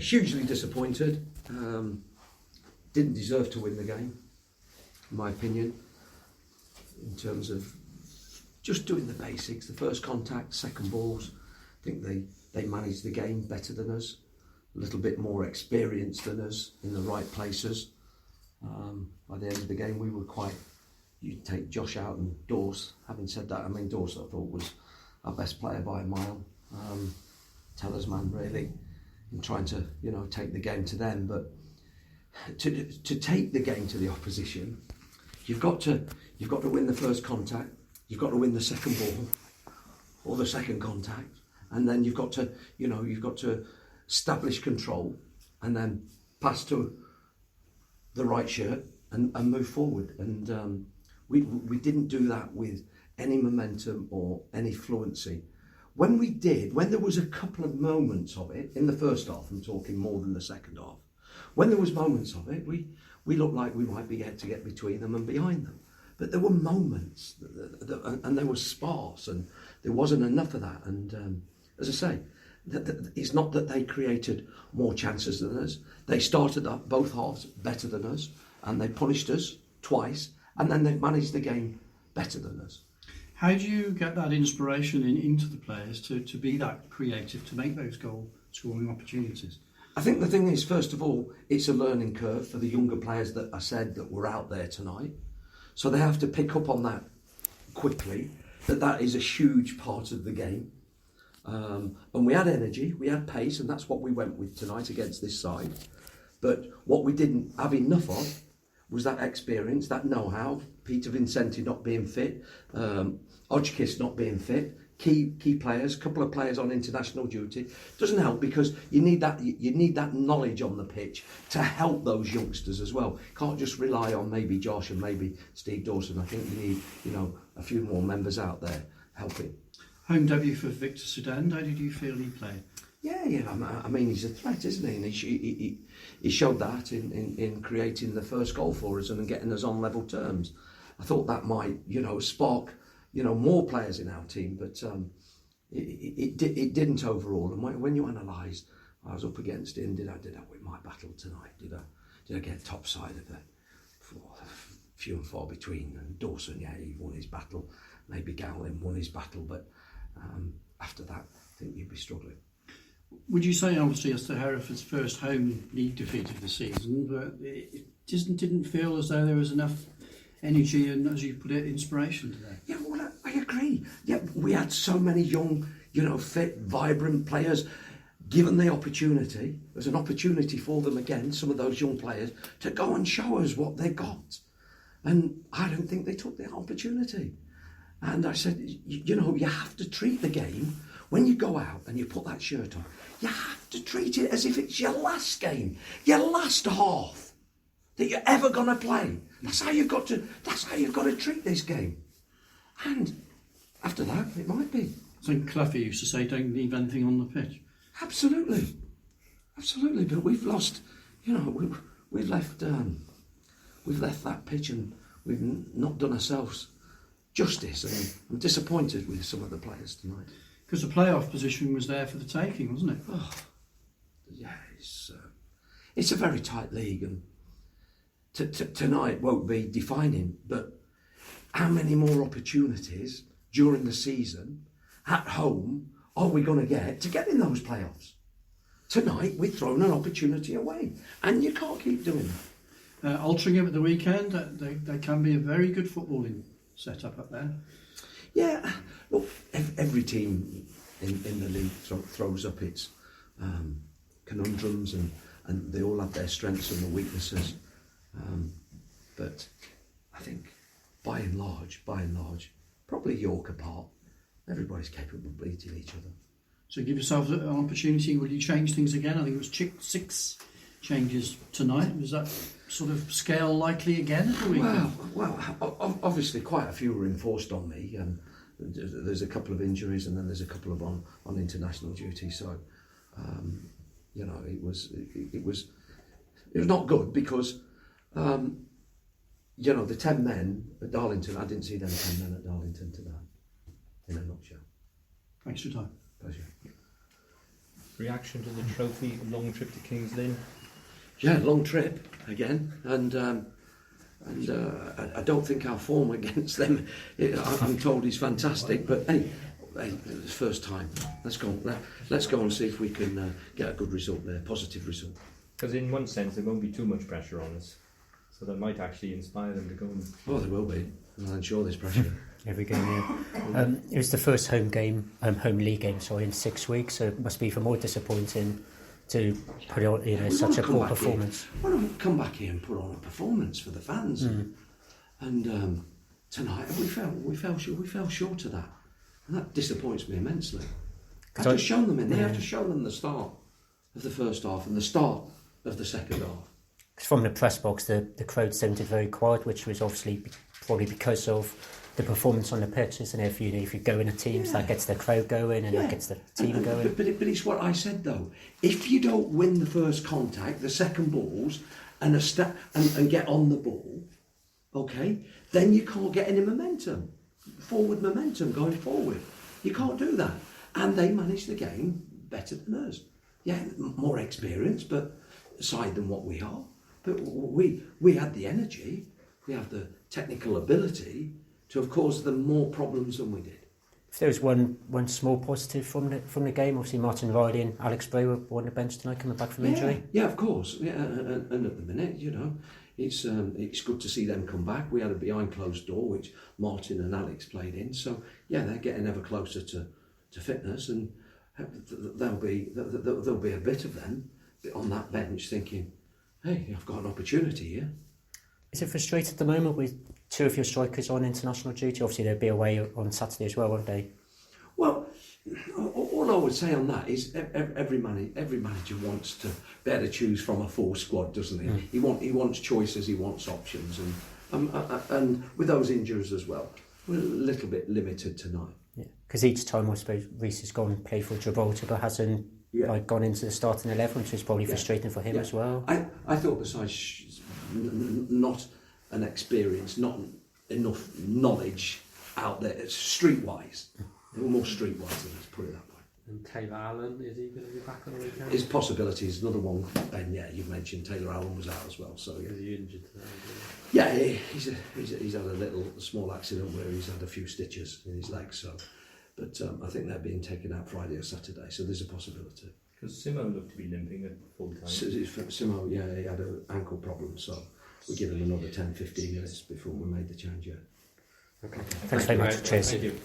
hugely disappointed. Didn't deserve to win the game, in my opinion, in terms of just doing the basics, the first contact, second balls. I think they managed the game better than us, a little bit more experienced than us in the right places. By the end of the game, we were quite, you'd take Josh out and Dorse. Having said that, I mean, Dorse I thought was our best player by a mile. Talisman really, in trying to, take the game to them. But to take the game to the opposition, you've got to win the first contact, you've got to win the second ball or the second contact, and then you've got to establish control and then pass to the right shirt and move forward. And we didn't do that with any momentum or any fluency. When there was a couple of moments of it in the first half, I'm talking more than the second half, when there was moments of it, we looked like we might be able to get between them and behind them. But there were moments, and they were sparse, and there wasn't enough of that. And as I say, it's not that they created more chances than us. They started up both halves better than us, and they punished us twice, and then they managed the game better than us. How do you get that inspiration into the players to be that creative, to make those goal scoring opportunities? I think the thing is, first of all, it's a learning curve for the younger players that I said that were out there tonight. So they have to pick up on that quickly, that is a huge part of the game. And we had energy, we had pace, and that's what we went with tonight against this side. But what we didn't have enough of was that experience, that know-how. Peter Vincenti not being fit, Hodgkiss not being fit, key players, a couple of players on international duty. Doesn't help because you need that knowledge on the pitch to help those youngsters as well. Can't just rely on maybe Josh and maybe Steve Dawson. I think you need a few more members out there helping. Home debut for Victor Sudan. How did you feel he played? Yeah. I mean, he's a threat, isn't he? And he showed that in creating the first goal for us and getting us on level terms. I thought that might, spark, more players in our team, but it didn't overall. And when you analyse, I was up against him. Did I win my battle tonight? Did I get top side of it? Few and far between. And Dawson, he won his battle. Maybe Gowlin won his battle, but after that, I think you'd be struggling. Would you say, obviously, as to Hereford's first home league defeat of the season, but it didn't feel as though there was enough energy and, as you put it, inspiration today? Yeah, well, I agree. Yeah, we had so many young, fit, vibrant players. Given the opportunity, there's an opportunity for them again, some of those young players, to go and show us what they got. And I don't think they took the opportunity. And I said, you have to treat the game, when you go out and you put that shirt on, you have to treat it as if it's your last game, your last half that you're ever going to play. That's how you've got to treat this game. And after that, it might be. I think Cloughie used to say, don't leave anything on the pitch. Absolutely. But we've lost, we've left that pitch and we've not done ourselves justice. And I'm disappointed with some of the players tonight. Because the playoff position was there for the taking, wasn't it? Oh, yeah, it's a very tight league, and tonight won't be defining. But how many more opportunities during the season at home are we going to get in those playoffs? Tonight we've thrown an opportunity away, and you can't keep doing that. Altrincham at the weekend, they can be a very good footballing setup up there. Yeah, look, every team in the league throws up its conundrums, and they all have their strengths and their weaknesses. But I think by and large, probably York apart, everybody's capable of beating each other. So give yourself an opportunity. Will you change things again? I think it was 6 changes tonight. Was that sort of scale likely again at the weekend? Well, obviously quite a few were enforced on me. There's a couple of injuries, and then there's a couple of on international duty. So, it was not good because, the 10 men at Darlington. I didn't see them 10 men at Darlington today. In a nutshell. Thanks for your time. Pleasure. reaction to the trophy, a long trip to King's Lynn? Yeah, long trip again, and I don't think our form against them, I'm told, is fantastic. But hey, it's first time. Let's go and see if we can get a good result there, positive result. Because in one sense, there won't be too much pressure on us, so that might actually inspire them to go and... Oh, there will be. I'm sure there's pressure. Every game, yeah. It was the first home league game, in 6 weeks. So it must be even more disappointing to put on, such a poor performance. Why don't we come back here and put on a performance for the fans? And tonight we fell short of that, and that disappoints me immensely. I've just shown them they have to show them the start of the first half and the start of the second half. From the press box, the crowd sounded very quiet, which was obviously probably because of the performance on the pitch, isn't it? If you go in a team, that gets the crowd going and that gets the team going. But it's what I said though. If you don't win the first contact, the second balls, and get on the ball, okay, then you can't get any forward momentum going forward. You can't do that. And they managed the game better than us. Yeah, more experience, but side than what we are. But we had the energy, we have the technical ability to have caused them more problems than we did. If there was one small positive from the game, obviously Martin Riley and Alex Bray were on the bench tonight, coming back from injury. Yeah, of course. Yeah, and at the minute, it's good to see them come back. We had a behind closed door which Martin and Alex played in, so yeah, they're getting ever closer to fitness, and there'll be a bit of them on that bench thinking, hey, I've got an opportunity here. Is it frustrating at the moment with two of your strikers on international duty? Obviously they'll be away on Saturday as well, won't they? Well, all I would say on that is every manager wants to be able to choose from a full squad, doesn't he? He wants choices, he wants options, and with those injuries as well, we're a little bit limited tonight. Yeah, because each time I suppose Reece has gone and played for Gibraltar, but hasn't gone into the starting 11, which is probably frustrating for him as well. I thought besides not an experience, not enough knowledge out there, streetwise. They were more streetwise, let's put it that way. And Taylor Allen, is he going to be back on the weekend? His possibilities, another one. And yeah, you mentioned Taylor Allen was out as well. So yeah. Is he injured today? Yeah, he's had a little small accident where he's had a few stitches in his legs. So, but I think they're being taken out Friday or Saturday. So there's a possibility. Because Simo looked to be limping at full time. Simo, yeah, he had an ankle problem. So we give him another 10-15 minutes before we made the change. Yeah. Okay. Thanks very much. Cheers. Thank you.